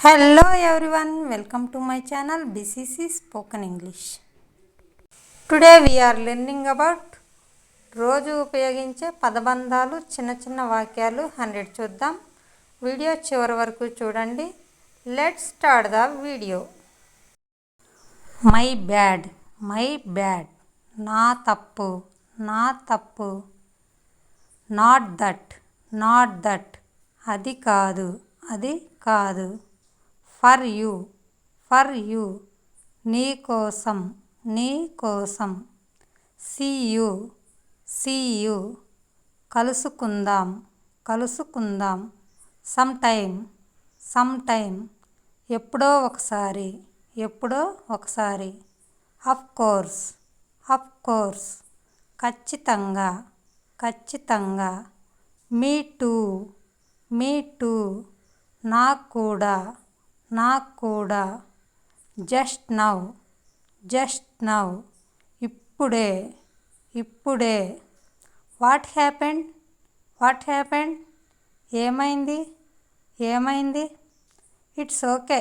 Hello everyone, welcome to my channel BCC Spoken English. Today we are learning about రోజు ఉపయోగించే పదబంధాలు చిన్న చిన్న వాక్యాలు 100 చూద్దాం. వీడియో చివరి వరకు చూడండి. Let's start the video. My bad, my bad, నా తప్పు, నా తప్పు. నాట్ దట్, నాట్ దట్, అది కాదు, అది కాదు. ఫర్ యూ, ఫర్ యూ, నీ కోసం, నీ కోసం. సీ యూ, సీ యూ, కలుసుకుందాం, కలుసుకుందాం. సమ్ టైమ్, సమ్ టైమ్, ఎప్పుడో ఒకసారి, ఎప్పుడో ఒకసారి. అఫ్ కోర్స్, అఫ్ కోర్స్, ఖచ్చితంగా, ఖచ్చితంగా. మీ టూ, మీ టూ, నాకు కూడా, నాకు కూడా. జస్ట్ నౌ, జస్ట్ నౌ, ఇప్పుడే, ఇప్పుడే. వాట్ హ్యాపెండ్, వాట్ హ్యాపెండ్, ఏమైంది, ఏమైంది. ఇట్స్ ఓకే,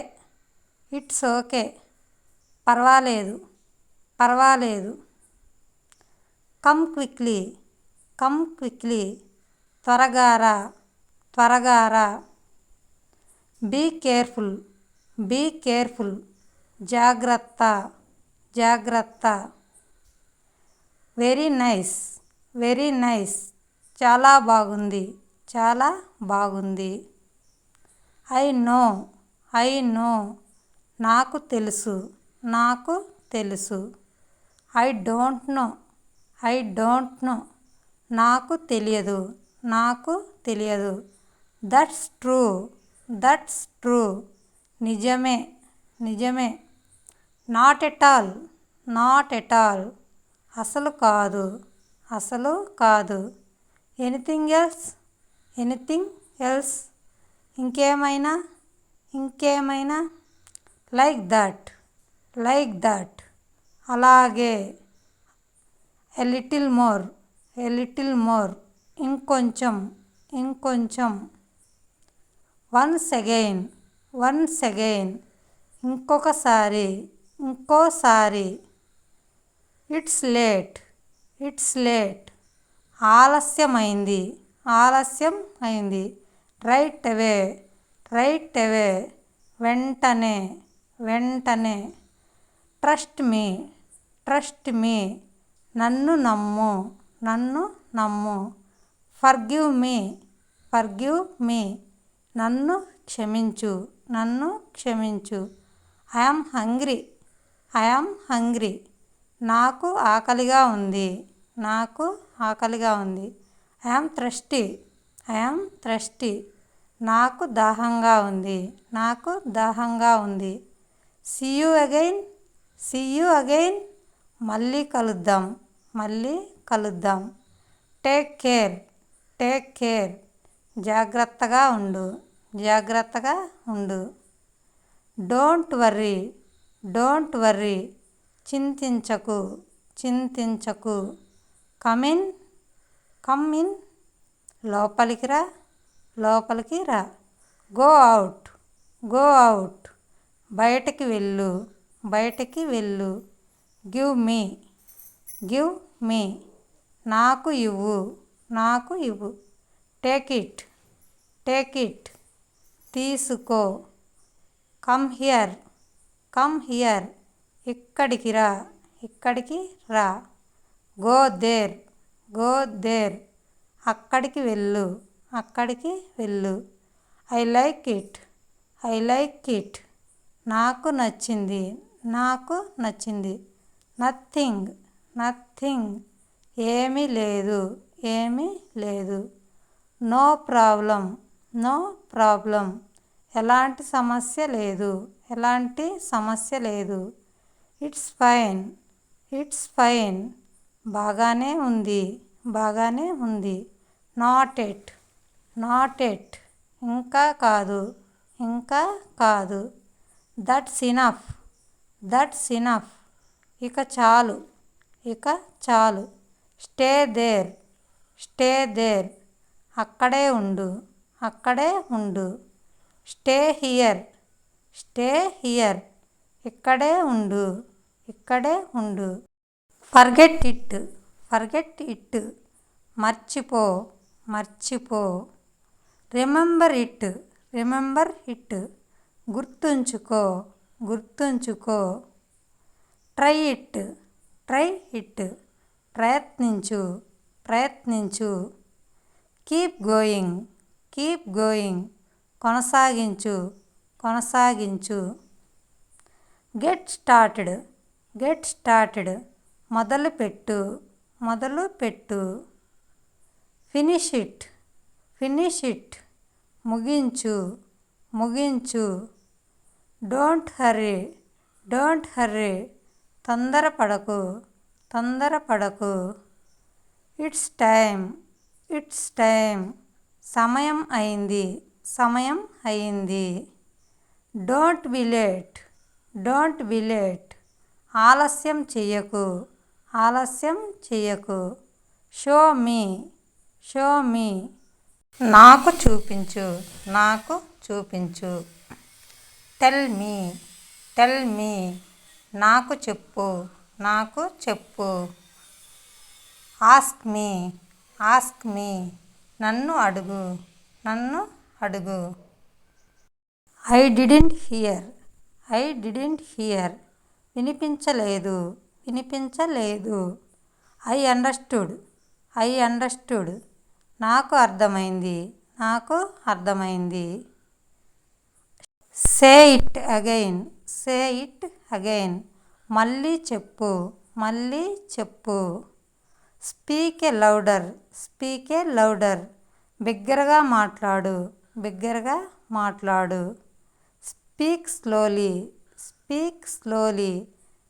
ఇట్స్ ఓకే, పర్వాలేదు, పర్వాలేదు. కమ్ క్విక్లీ, కమ్ క్విక్లీ, త్వరగా రా, త్వరగా రా. బీ కేర్ఫుల్, బీ కేర్ఫుల్, జాగ్రత్త, జాగ్రత్త. వెరీ నైస్, వెరీ నైస్, చాలా బాగుంది, చాలా బాగుంది. ఐ నో, ఐ నో, నాకు తెలుసు, నాకు తెలుసు. I don't know, I don't know, నాకు తెలియదు, నాకు తెలియదు. దట్స్ ట్రూ, దట్స్ ట్రూ, నిజమే, నిజమే. Not at all, not at all, అసలు కాదు, అసలు కాదు. ఎనీథింగ్ ఎల్స్, ఎనీథింగ్ ఎల్స్, ఇంకేమైనా, ఇంకేమైనా. లైక్ దట్, లైక్ దట్, అలాగే. A little more, a little more, ఇంకొంచెం, ఇంకొంచెం. వన్స్ అగైన్, వన్స్ అగైన్, ఇంకొకసారి, ఇంకోసారి. ఇట్స్ లేట్, ఇట్స్ లేట్, ఆలస్యమైంది, ఆలస్యం అయింది. రైట్ అవే, రైట్ అవే, వెంటనే, వెంటనే. ట్రస్ట్ మీ, ట్రస్ట్ మీ, నన్ను నమ్ము, నన్ను నమ్ము. ఫర్గివ్ మీ, ఫర్గివ్ మీ, నన్ను క్షమించు, నన్ను క్షమించు. ఐయామ్ హంగ్రీ, ఐయామ్ హంగ్రీ, నాకు ఆకలిగా ఉంది, నాకు ఆకలిగా ఉంది. ఐయామ్ థ్రస్టీ, ఐయామ్ థ్రస్టీ, నాకు దాహంగా ఉంది, నాకు దాహంగా ఉంది. See you again, see you again, మళ్ళీ కలుద్దాం, మళ్ళీ కలుద్దాం. టేక్ కేర్, టేక్ కేర్, జాగ్రత్తగా ఉండు, జాగ్రత్తగా ఉండు. డోంట్ వర్రీ, డోంట్ వర్రీ, చింతించకు, చింతించకు. కమిన్, కమ్ ఇన్, లోపలికి రా, లోపలికి రా. గో అవుట్, గో అవుట్, బయటికి వెళ్ళు, బయటికి వెళ్ళు. గివ్ మీ, గివ్ మీ, నాకు ఇవ్వు, నాకు ఇవ్వు. టేక్ ఇట్, టేక్ ఇట్, తీసుకో. కమ్ హియర్, కమ్ హియర్, ఇక్కడికి రా, ఇక్కడికి రా. గో దేర్, గో దేర్, అక్కడికి వెళ్ళు, అక్కడికి వెళ్ళు. I like it, I like it, నాకు నచ్చింది, నాకు నచ్చింది. నథింగ్, నథింగ్, ఏమీ లేదు, ఏమీ లేదు. నో ప్రాబ్లం, నో ప్రాబ్లం, ఎలాంటి సమస్య లేదు, ఎలాంటి సమస్య లేదు. ఇట్స్ ఫైన్, ఇట్స్ ఫైన్, బాగానే ఉంది, బాగానే ఉంది. నాట్ ఎట్, నాట్ ఎట్, ఇంకా కాదు, ఇంకా కాదు. దట్స్ ఇనఫ్, దట్స్ ఇనఫ్, ఇక చాలు, ఇక చాలు. స్టే దేర్, స్టే దేర్, అక్కడే ఉండు, అక్కడే ఉండు. స్టే హియర్, స్టే హియర్, ఇక్కడే ఉండు, ఇక్కడే ఉండు. ఫర్గెట్ ఇట్, ఫర్గెట్ ఇట్, మర్చిపో, మర్చిపో. రిమెంబర్ ఇట్, రిమెంబర్ ఇట్, గుర్తుంచుకో, గుర్తుంచుకో. ట్రై ఇట్, ట్రై ఇట్, ప్రయత్నించు, ప్రయత్నించు. కీప్ గోయింగ్, కీప్ గోయింగ్, కొనసాగించు, కొనసాగించు. గెట్ స్టార్టెడ్, గెట్ స్టార్టెడ్, మొదలుపెట్టు, మొదలుపెట్టు. ఫినిష్ ఇట్, ఫినిష్ ఇట్, ముగించు, ముగించు. డోంట్ హర్రీ, డోంట్ హర్రీ, తొందరపడకు, తొందరపడకు. ఇట్స్ టైమ్, ఇట్స్ టైమ్, సమయం అయింది, సమయం అయింది. Don't be late, don't be late, ఆలస్యం చెయ్యకు, ఆలస్యం చెయ్యకు. షో మీ, షో మీ, నాకు చూపించు, నాకు చూపించు. టెల్ మీ, టెల్ మీ, నాకు చెప్పు, నాకు చెప్పు. ఆస్క్ మీ, ఆస్క్ మీ, నన్ను అడుగు, నన్ను అడుగు. I didn't hear, I didn't hear, వినిపించలేదు, వినిపించలేదు. ఐ అండర్స్టూడ్, ఐ అండర్స్టూడ్, నాకు అర్థమైంది, నాకు అర్థమైంది. సే it again, say it again, మళ్ళీ చెప్పు, మళ్ళీ చెప్పు. స్పీక్ ఏ లౌడర్, స్పీక్ ఏ లౌడర్, బిగ్గరగా మాట్లాడు, బిగ్గరగా మాట్లాడు. స్పీక్ స్లోలీ, స్పీక్ స్లోలీ,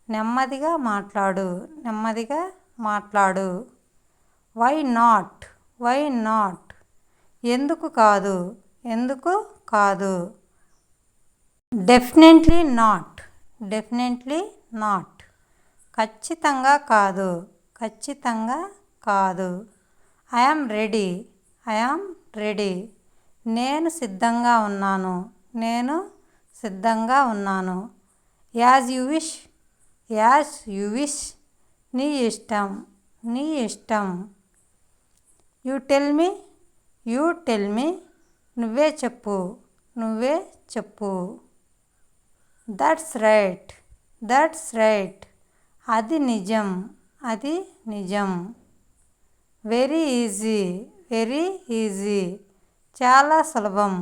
నెమ్మదిగా మాట్లాడు, నెమ్మదిగా మాట్లాడు. వై నాట్, వై నాట్, ఎందుకు కాదు, ఎందుకు కాదు. డెఫినెట్లీ నాట్, డెఫినెట్లీ నాట్, ఖచ్చితంగా కాదు, ఖచ్చితంగా కాదు. ఐఆమ్ రెడీ, ఐఆమ్ రెడీ, నేను సిద్ధంగా ఉన్నాను, నేను సిద్ధంగా ఉన్నాను. As you wish, as you wish, నీ ఇష్టం, నీ ఇష్టం. You tell me, you tell me, నువ్వే చెప్పు, నువ్వే చెప్పు. దట్స్ రైట్, దట్స్ రైట్, అది నిజం, అది నిజం. వెరీ ఈజీ, వెరీ ఈజీ, చాలా సులభం,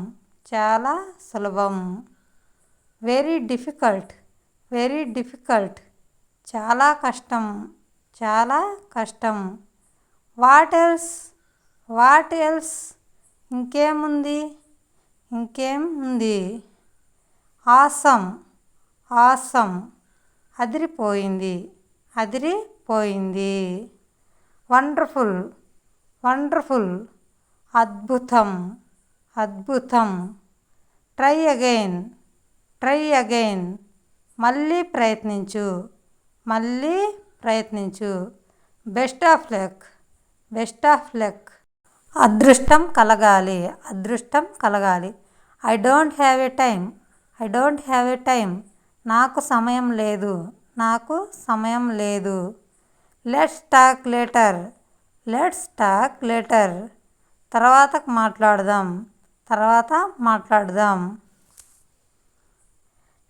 చాలా సులభం. వెరీ డిఫికల్ట్, వెరీ డిఫికల్ట్, చాలా కష్టం, చాలా కష్టం. వాట్ ఎల్స్, వాట్ ఎల్స్, ఇంకేముంది, ఇంకేం ఉంది. ఆసమ్, ఆసమ్, అదిరిపోయింది, అదిరిపోయింది. వండర్ఫుల్, వండర్ఫుల్, అద్భుతం, అద్భుతం. ట్రై అగైన్, ట్రై అగైన్, మళ్ళీ ప్రయత్నించు, మళ్ళీ ప్రయత్నించు. Best of luck, best of luck, అదృష్టం కలగాలి, అదృష్టం కలగాలి. I don't have a time, I don't have a time, నాకు సమయం లేదు, నాకు సమయం లేదు. Let's talk later, let's talk later, తర్వాత మాట్లాడదాం, తర్వాత మాట్లాడదాం.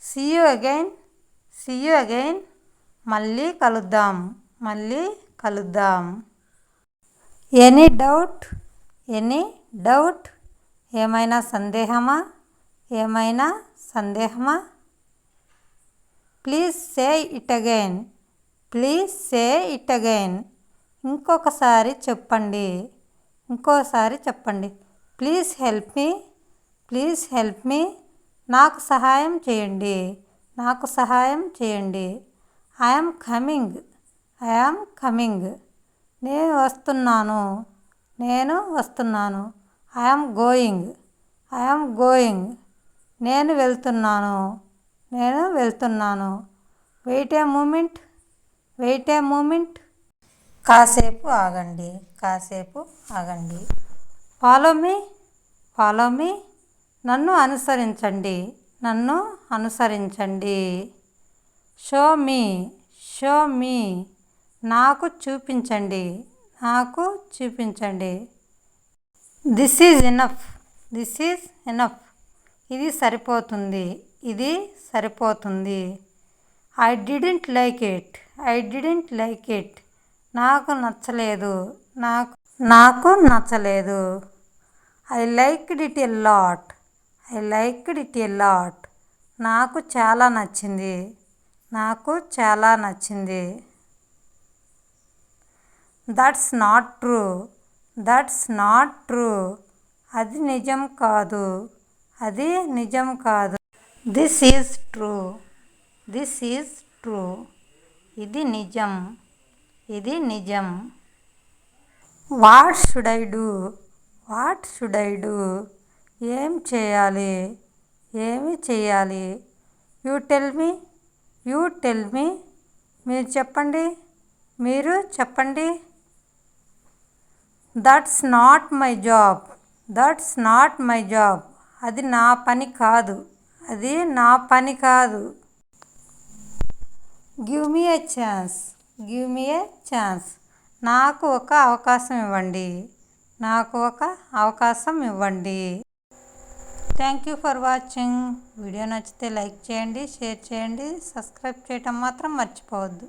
See you again, see you again, మళ్ళీ కలుద్దాం, మళ్ళీ కలుద్దాం. ఎనీ డౌట్, ఎనీ డౌట్, ఏమైనా సందేహమా, ఏమైనా సందేహమా. Please say it again, please say it again, ఇంకొకసారి చెప్పండి, ఇంకోసారి చెప్పండి. Please help me, please help me, నాకు సహాయం చేయండి, నాకు సహాయం చేయండి. ఐఆమ్ కమింగ్, ఐఆమ్ కమింగ్, నేను వస్తున్నాను, నేను వస్తున్నాను. ఐఆమ్ గోయింగ్, ఐఆమ్ గోయింగ్, నేను వెళ్తున్నాను, నేను వెళ్తున్నాను. వెయిట్ ఏ మూమెంట్, వెయిట్ ఏ మూమెంట్, కాసేపు ఆగండి, కాసేపు ఆగండి. ఫాలో మీ, ఫాలో మీ, నన్ను అనుసరించండి, నన్ను అనుసరించండి. షో మీ, షో మీ, నాకు చూపించండి, నాకు చూపించండి. This is enough, this is enough, ఇది సరిపోతుంది, ఇది సరిపోతుంది. I didn't like it, I didn't like it, నాకు నచ్చలేదు, నాకు నచ్చలేదు. I liked it a lot, I liked it a lot, నాకు చాలా నచ్చింది, నాకు చాలా నచ్చింది. That's not true, that's not true, అది నిజం కాదు, అది నిజం కాదు. This is true, this is true, ఇది నిజం, ఇది నిజం. What should I do, what should I do, ఏం చేయాలి, ఏమి చేయాలి. You tell me, you tell me, మీరు చెప్పండి, మీరు చెప్పండి. That's not my job, that's not my job, అది నా పని కాదు, అది నా పని కాదు. గివ్ మీ ఏ ఛాన్స్, గివ్ మీ ఏ ఛాన్స్, నాకు ఒక అవకాశం ఇవ్వండి, నాకు ఒక అవకాశం ఇవ్వండి. Thank you for watching. Video నచ్చితే లైక్ చేయండి, షేర్ చేయండి, సబ్స్క్రైబ్ చేయటం మాత్రం మర్చిపోవద్దు.